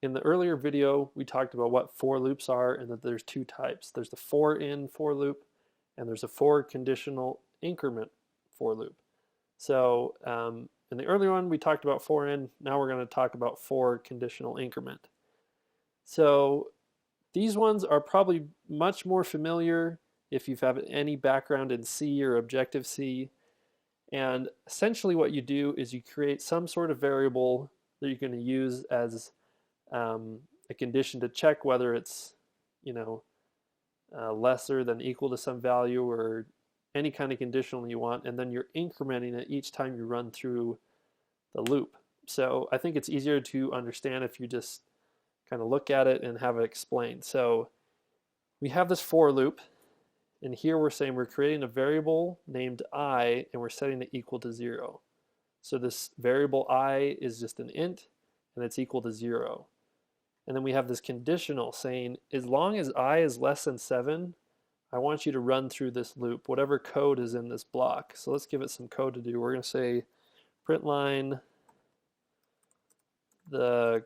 in the earlier video, we talked about what for loops are and that there's two types. There's the for in for loop, and there's a for conditional increment for loop. So in the earlier one, we talked about for in. Now we're going to talk about for conditional increment. So these ones are probably much more familiar if you've had any background in C or Objective-C. And essentially what you do is you create some sort of variable that you're going to use as a condition to check whether it's, lesser than equal to some value or any kind of conditional you want, and then you're incrementing it each time you run through the loop. So I think it's easier to understand if you just kind of look at it and have it explained. So we have this for loop, and here we're saying we're creating a variable named I, and we're setting it equal to 0. So this variable I is just an int, and it's equal to 0. And then we have this conditional saying, as long as I is less than 7, I want you to run through this loop, whatever code is in this block. So let's give it some code to do. We're going to say print line the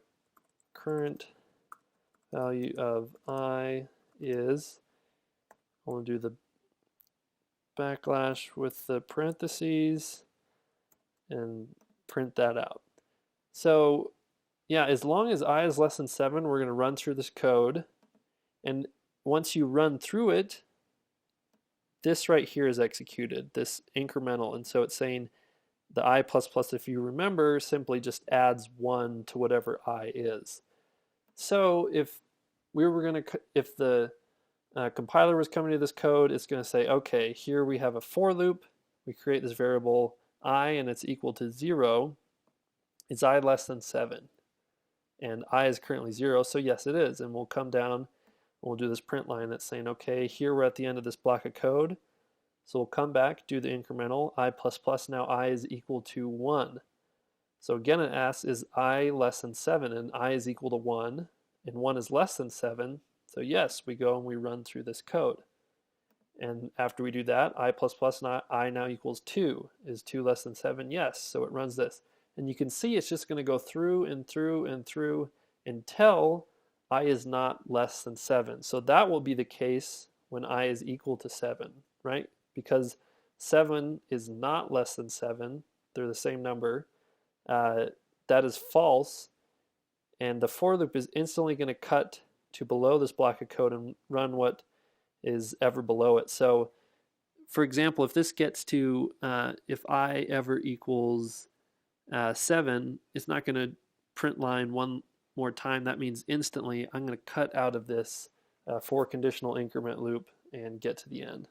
current value of I is, I want to do the backlash with the parentheses and print that out. So yeah, as long as I is less than 7, we're going to run through this code. And once you run through it, this right here is executed, this incremental. And so it's saying the I++, if you remember, simply just adds 1 to whatever I is. So if the compiler was coming to this code, it's going to say, okay, here we have a for loop. We create this variable I, and it's equal to 0. Is I less than 7? And I is currently 0, so yes, it is. And we'll come down and we'll do this print line that's saying, okay, here we're at the end of this block of code. So we'll come back, do the incremental, I++, now I is equal to 1. So again, it asks, is I less than 7? And I is equal to 1, and 1 is less than 7. So yes, we go and we run through this code. And after we do that, I++ and I now equals 2. Is 2 less than 7? Yes, so it runs this. And you can see it's just going to go through and through and through until I is not less than 7. So that will be the case when I is equal to 7, right? Because 7 is not less than 7. They're the same number. That is false. And the for loop is instantly going to cut to below this block of code and run what is ever below it. So for example, if this gets to, if I ever equals 7, it's not going to print line one more time. That means instantly I'm going to cut out of this for conditional increment loop and get to the end.